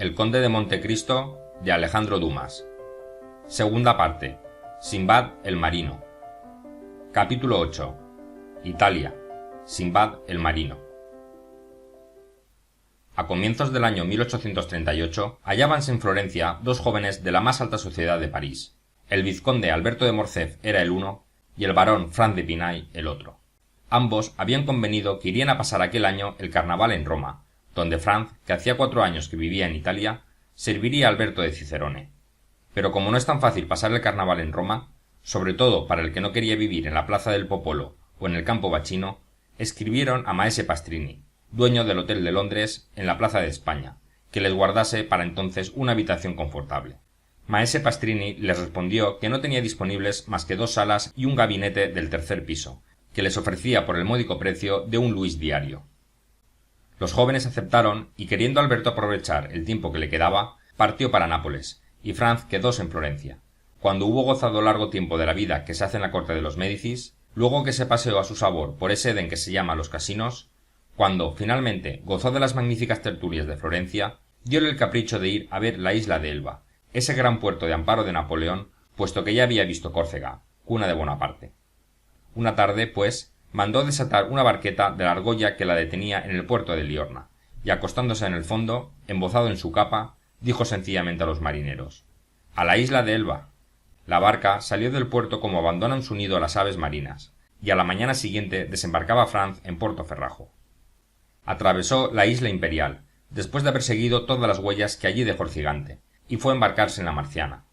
El conde de Montecristo de Alejandro Dumas. Segunda parte. Sinbad el marino. Capítulo 8. Italia. Sinbad el marino. A comienzos del año 1838 hallábanse en Florencia dos jóvenes de la más alta sociedad de París. El vizconde Alberto de Morcerf era el uno y el barón Franz de Pinay el otro. Ambos habían convenido que irían a pasar aquel año el carnaval en Roma, donde Franz, que hacía 4 años que vivía en Italia, serviría a Alberto de Cicerone. Pero como no es tan fácil pasar el carnaval en Roma, sobre todo para el que no quería vivir en la plaza del Popolo o en el Campo Bacchino, escribieron a Maese Pastrini, dueño del Hotel de Londres en la Plaza de España, que les guardase para entonces una habitación confortable. Maese Pastrini les respondió que no tenía disponibles más que 2 salas y un gabinete del tercer piso, que les ofrecía por el módico precio de 1 louis diario. Los jóvenes aceptaron y, queriendo Alberto aprovechar el tiempo que le quedaba, partió para Nápoles, y Franz quedóse en Florencia. Cuando hubo gozado largo tiempo de la vida que se hace en la corte de los Médicis, luego que se paseó a su sabor por ese Edén que se llama los casinos, cuando, finalmente, gozó de las magníficas tertulias de Florencia, diole el capricho de ir a ver la isla de Elba, ese gran puerto de amparo de Napoleón, puesto que ya había visto Córcega, cuna de Bonaparte. Una tarde, pues, mandó desatar una barqueta de la argolla que la detenía en el puerto de Liorna, y acostándose en el fondo, embozado en su capa, dijo sencillamente a los marineros: «A la isla de Elba». La barca salió del puerto como abandonan su nido las aves marinas, y a la mañana siguiente desembarcaba Franz en Portoferrajo. Atravesó la isla Imperial, después de haber seguido todas las huellas que allí dejó el gigante, y fue a embarcarse en la Marciana.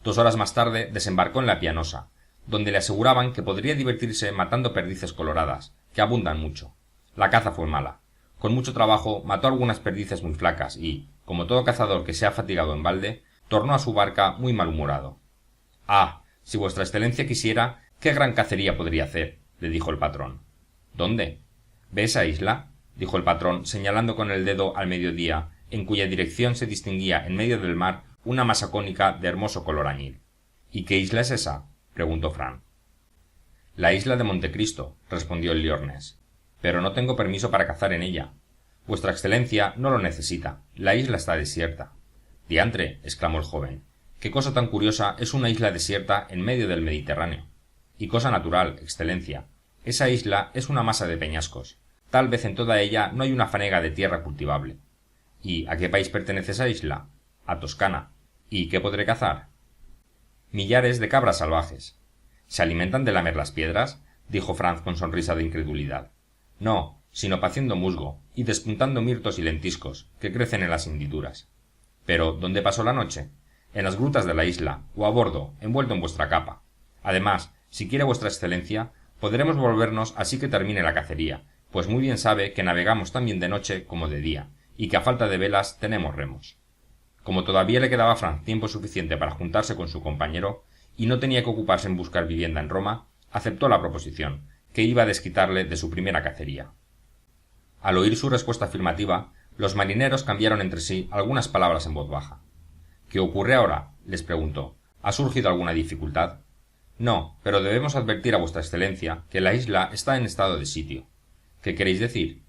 2 horas más tarde desembarcó en la Pianosa, donde le aseguraban que podría divertirse matando perdices coloradas, que abundan mucho. La caza fue mala. Con mucho trabajo mató algunas perdices muy flacas y, como todo cazador que se ha fatigado en balde, tornó a su barca muy malhumorado. «Ah, si vuestra excelencia quisiera, qué gran cacería podría hacer», le dijo el patrón. «¿Dónde?» «¿Ve esa isla?», dijo el patrón, señalando con el dedo al mediodía, en cuya dirección se distinguía en medio del mar una masa cónica de hermoso color añil. «¿Y qué isla es esa?», preguntó Franz. «La isla de Montecristo», respondió el liornés. «Pero no tengo permiso para cazar en ella». «Vuestra excelencia no lo necesita. La isla está desierta». «Diantre», exclamó el joven. «Qué cosa tan curiosa es una isla desierta en medio del Mediterráneo». «Y cosa natural, excelencia. Esa isla es una masa de peñascos. Tal vez en toda ella no hay una fanega de tierra cultivable». «¿Y a qué país pertenece esa isla?» «A Toscana». «¿Y qué podré cazar?» «Millares de cabras salvajes». «¿Se alimentan de lamer las piedras?», dijo Franz con sonrisa de incredulidad. «No, sino paciendo musgo y despuntando mirtos y lentiscos, que crecen en las hendiduras». «¿Pero dónde pasó la noche?» «En las grutas de la isla, o a bordo, envuelto en vuestra capa. Además, si quiere vuestra excelencia, podremos volvernos así que termine la cacería, pues muy bien sabe que navegamos tan bien de noche como de día, y que a falta de velas tenemos remos». Como todavía le quedaba a Franz tiempo suficiente para juntarse con su compañero, y no tenía que ocuparse en buscar vivienda en Roma, aceptó la proposición, que iba a desquitarle de su primera cacería. Al oír su respuesta afirmativa, los marineros cambiaron entre sí algunas palabras en voz baja. «¿Qué ocurre ahora?», les preguntó. «¿Ha surgido alguna dificultad?» «No, pero debemos advertir a vuestra excelencia que la isla está en estado de sitio». «¿Qué queréis decir?»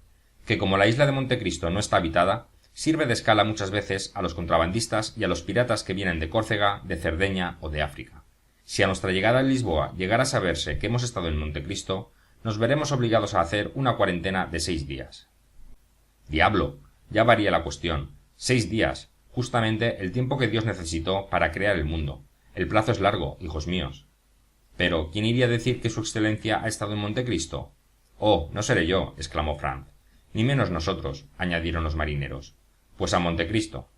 «Que como la isla de Montecristo no está habitada, sirve de escala muchas veces a los contrabandistas y a los piratas que vienen de Córcega, de Cerdeña o de África. Si a nuestra llegada en Lisboa llegara a saberse que hemos estado en Montecristo, nos veremos obligados a hacer una cuarentena de 6 días». «Diablo, ya varía la cuestión. 6 días, justamente el tiempo que Dios necesitó para crear el mundo. El plazo es largo, hijos míos». «Pero, ¿quién iría a decir que su excelencia ha estado en Montecristo?» «Oh, no seré yo», exclamó Franz. «Ni menos nosotros», añadieron los marineros. «Pues a Montecristo».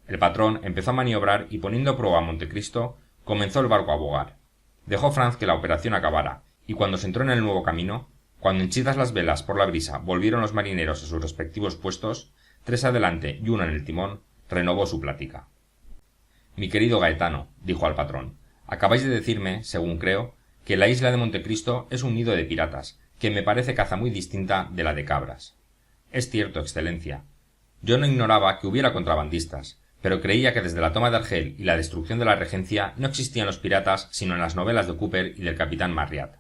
El patrón empezó a maniobrar y, poniendo a prueba a Montecristo, comenzó el barco a bogar. Dejó Franz que la operación acabara, y cuando se entró en el nuevo camino, cuando henchidas las velas por la brisa volvieron los marineros a sus respectivos puestos, 3 adelante y 1 en el timón, renovó su plática. «Mi querido Gaetano», dijo al patrón, «acabáis de decirme, según creo, que la isla de Montecristo es un nido de piratas, que me parece caza muy distinta de la de cabras». «Es cierto, excelencia. Yo no ignoraba que hubiera contrabandistas, pero creía que desde la toma de Argel y la destrucción de la regencia no existían los piratas sino en las novelas de Cooper y del capitán Marryat.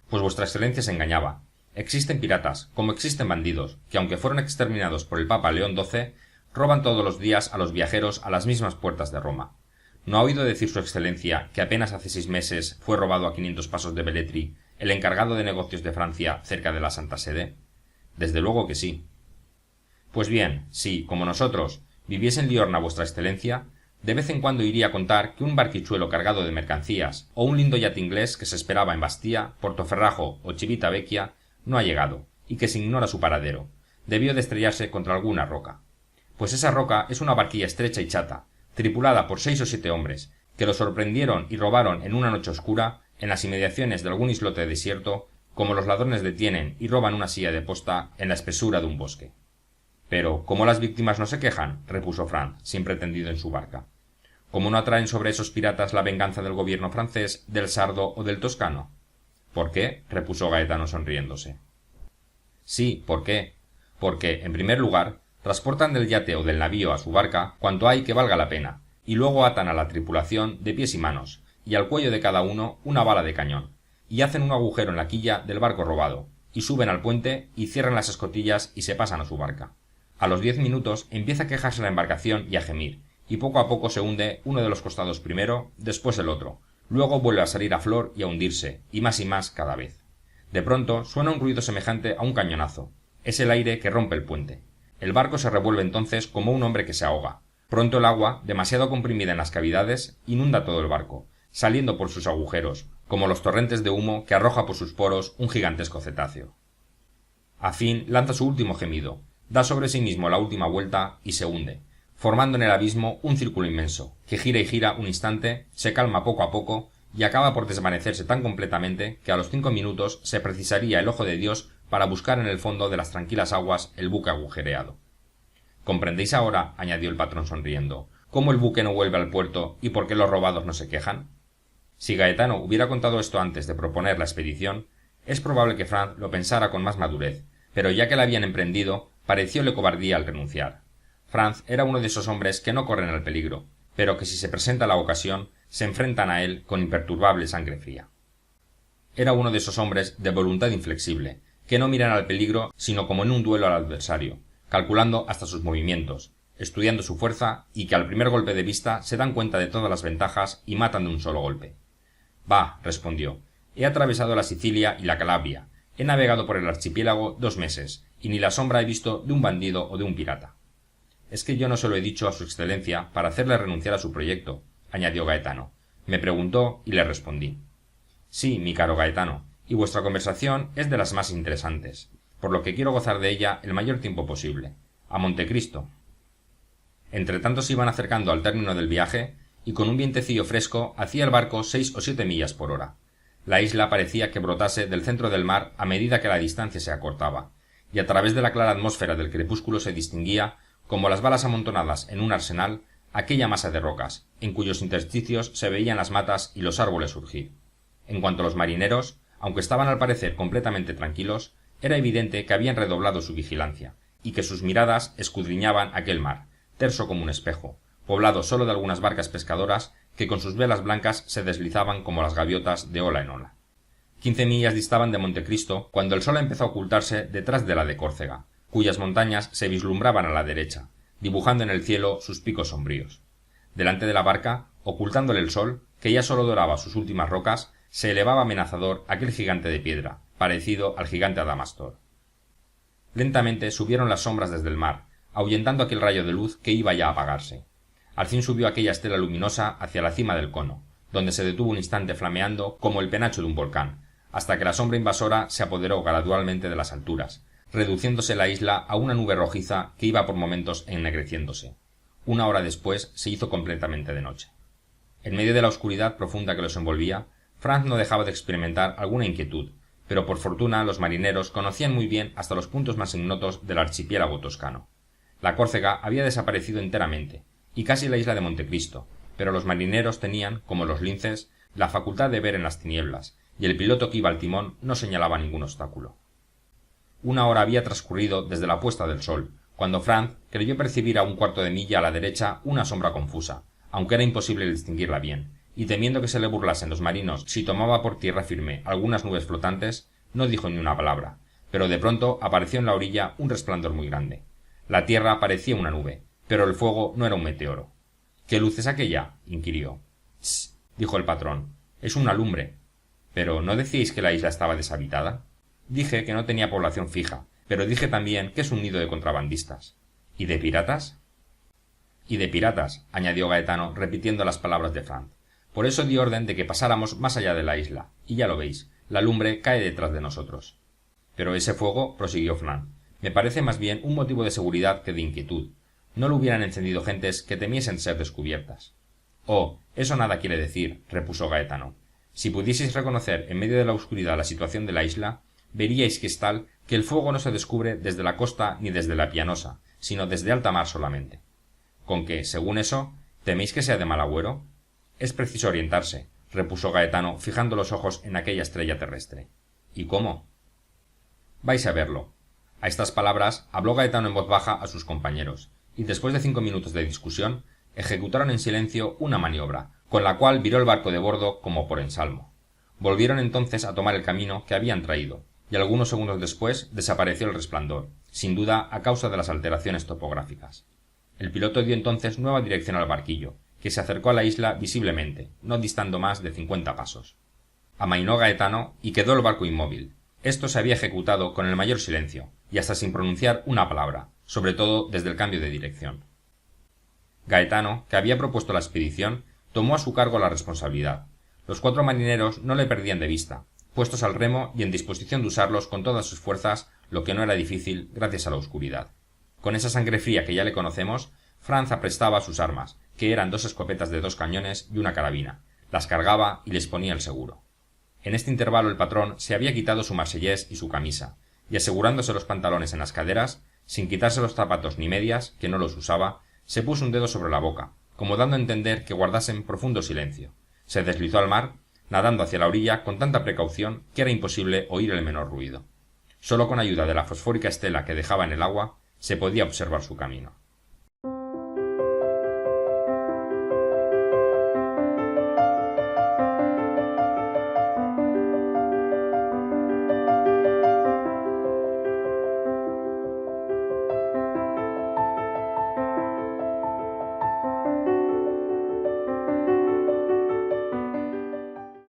Pues vuestra excelencia se engañaba. Existen piratas, como existen bandidos, que aunque fueron exterminados por el Papa León XII, roban todos los días a los viajeros a las mismas puertas de Roma. ¿No ha oído decir su excelencia que apenas hace 6 meses fue robado a 500 pasos de Velletri el encargado de negocios de Francia cerca de la Santa Sede? Desde luego que sí. Pues bien, si, como nosotros, viviese en Liorna vuestra excelencia, de vez en cuando iría a contar que un barquichuelo cargado de mercancías o un lindo yate inglés que se esperaba en Bastia, Portoferrajo o Civitavecchia no ha llegado y que se ignora su paradero. Debió de estrellarse contra alguna roca. Pues esa roca es una barquilla estrecha y chata, tripulada por 6 o 7 hombres, que lo sorprendieron y robaron en una noche oscura en las inmediaciones de algún islote desierto, como los ladrones detienen y roban una silla de posta en la espesura de un bosque. Pero, ¿cómo las víctimas no se quejan?, repuso Franz, siempre tendido en su barca. ¿Cómo no atraen sobre esos piratas la venganza del gobierno francés, del sardo o del toscano? ¿Por qué?, repuso Gaetano sonriéndose. Sí, ¿por qué? Porque, en primer lugar, transportan del yate o del navío a su barca cuanto hay que valga la pena, y luego atan a la tripulación de pies y manos, y al cuello de cada uno una bala de cañón, y hacen un agujero en la quilla del barco robado, y suben al puente y cierran las escotillas y se pasan a su barca. A los 10 minutos empieza a quejarse la embarcación y a gemir, y poco a poco se hunde uno de los costados primero, después el otro, luego vuelve a salir a flor y a hundirse, y más cada vez. De pronto suena un ruido semejante a un cañonazo. Es el aire que rompe el puente. El barco se revuelve entonces como un hombre que se ahoga. Pronto el agua, demasiado comprimida en las cavidades, inunda todo el barco, saliendo por sus agujeros, como los torrentes de humo que arroja por sus poros un gigantesco cetáceo. A fin lanza su último gemido, da sobre sí mismo la última vuelta y se hunde, formando en el abismo un círculo inmenso, que gira y gira un instante, se calma poco a poco y acaba por desvanecerse tan completamente que a los 5 minutos se precisaría el ojo de Dios para buscar en el fondo de las tranquilas aguas el buque agujereado. ¿Comprendéis ahora, añadió el patrón sonriendo, cómo el buque no vuelve al puerto y por qué los robados no se quejan? Si Gaetano hubiera contado esto antes de proponer la expedición, es probable que Franz lo pensara con más madurez, pero ya que la habían emprendido, parecióle cobardía al renunciar. Franz era uno de esos hombres que no corren al peligro, pero que si se presenta la ocasión, se enfrentan a él con imperturbable sangre fría. Era uno de esos hombres de voluntad inflexible, que no miran al peligro sino como en un duelo al adversario, calculando hasta sus movimientos, estudiando su fuerza y que al primer golpe de vista se dan cuenta de todas las ventajas y matan de un solo golpe. «Va», respondió, «he atravesado la Sicilia y la Calabria, he navegado por el archipiélago 2 meses, y ni la sombra he visto de un bandido o de un pirata». «Es que yo no se lo he dicho a su excelencia para hacerle renunciar a su proyecto», añadió Gaetano. «Me preguntó y le respondí». «Sí, mi caro Gaetano, y vuestra conversación es de las más interesantes, por lo que quiero gozar de ella el mayor tiempo posible. A Montecristo». Entretanto se iban acercando al término del viaje, y con un vientecillo fresco hacía el barco 6 o 7 millas por hora. La isla parecía que brotase del centro del mar a medida que la distancia se acortaba, y a través de la clara atmósfera del crepúsculo se distinguía, como las balas amontonadas en un arsenal, aquella masa de rocas, en cuyos intersticios se veían las matas y los árboles surgir. En cuanto a los marineros, aunque estaban al parecer completamente tranquilos, era evidente que habían redoblado su vigilancia, y que sus miradas escudriñaban aquel mar, terso como un espejo, poblado sólo de algunas barcas pescadoras que con sus velas blancas se deslizaban como las gaviotas de ola en ola. 15 millas distaban de Montecristo cuando el sol empezó a ocultarse detrás de la de Córcega, cuyas montañas se vislumbraban a la derecha, dibujando en el cielo sus picos sombríos. Delante de la barca, ocultándole el sol, que ya sólo doraba sus últimas rocas, se elevaba amenazador aquel gigante de piedra, parecido al gigante Adamastor. Lentamente subieron las sombras desde el mar, ahuyentando aquel rayo de luz que iba ya a apagarse. Al fin subió aquella estela luminosa hacia la cima del cono, donde se detuvo un instante flameando como el penacho de un volcán, hasta que la sombra invasora se apoderó gradualmente de las alturas, reduciéndose la isla a una nube rojiza que iba por momentos ennegreciéndose. 1 hora después se hizo completamente de noche. En medio de la oscuridad profunda que los envolvía, Franz no dejaba de experimentar alguna inquietud, pero por fortuna los marineros conocían muy bien hasta los puntos más ignotos del archipiélago toscano. La Córcega había desaparecido enteramente, y casi la isla de Montecristo, pero los marineros tenían, como los linces, la facultad de ver en las tinieblas, y el piloto que iba al timón no señalaba ningún obstáculo. 1 hora había transcurrido desde la puesta del sol, cuando Franz creyó percibir a 1/4 de milla a la derecha una sombra confusa, aunque era imposible distinguirla bien, y temiendo que se le burlasen los marinos si tomaba por tierra firme algunas nubes flotantes, no dijo ni una palabra, pero de pronto apareció en la orilla un resplandor muy grande. La tierra parecía una nube, Pero el fuego no era un meteoro. ¿Qué luz es aquella? Inquirió. «Tss», dijo el patrón. Es una lumbre. ¿Pero no decíais que la isla estaba deshabitada? Dije que no tenía población fija, pero dije también que es un nido de contrabandistas. ¿Y de piratas? Y de piratas, añadió Gaetano, repitiendo las palabras de Franz. Por eso di orden de que pasáramos más allá de la isla, y ya lo veis, la lumbre cae detrás de nosotros. Pero ese fuego, prosiguió Franz, me parece más bien un motivo de seguridad que de inquietud. No lo hubieran encendido gentes que temiesen ser descubiertas. Oh, eso nada quiere decir, repuso Gaetano. Si pudieseis reconocer en medio de la oscuridad la situación de la isla, veríais que es tal que el fuego no se descubre desde la costa ni desde la pianosa, sino desde alta mar solamente. Con que, según eso, ¿teméis que sea de mal agüero? Es preciso orientarse, repuso Gaetano, fijando los ojos en aquella estrella terrestre. ¿Y cómo? Vais a verlo. A estas palabras habló Gaetano en voz baja a sus compañeros, y después de 5 minutos de discusión, ejecutaron en silencio una maniobra, con la cual viró el barco de bordo como por ensalmo. Volvieron entonces a tomar el camino que habían traído, y algunos segundos después desapareció el resplandor, sin duda a causa de las alteraciones topográficas. El piloto dio entonces nueva dirección al barquillo, que se acercó a la isla visiblemente, no distando más de 50 pasos. Amainó Gaetano y quedó el barco inmóvil. Esto se había ejecutado con el mayor silencio, y hasta sin pronunciar una palabra, sobre todo desde el cambio de dirección. Gaetano, que había propuesto la expedición, tomó a su cargo la responsabilidad. Los 4 marineros no le perdían de vista, puestos al remo y en disposición de usarlos con todas sus fuerzas, lo que no era difícil gracias a la oscuridad. Con esa sangre fría que ya le conocemos, Franz aprestaba sus armas, que eran 2 escopetas de 2 cañones y una carabina, las cargaba y les ponía el seguro. En este intervalo el patrón se había quitado su marsellés y su camisa, y asegurándose los pantalones en las caderas, sin quitarse los zapatos ni medias, que no los usaba, se puso un dedo sobre la boca, como dando a entender que guardasen profundo silencio. Se deslizó al mar, nadando hacia la orilla con tanta precaución que era imposible oír el menor ruido. Sólo con ayuda de la fosfórica estela que dejaba en el agua se podía observar su camino.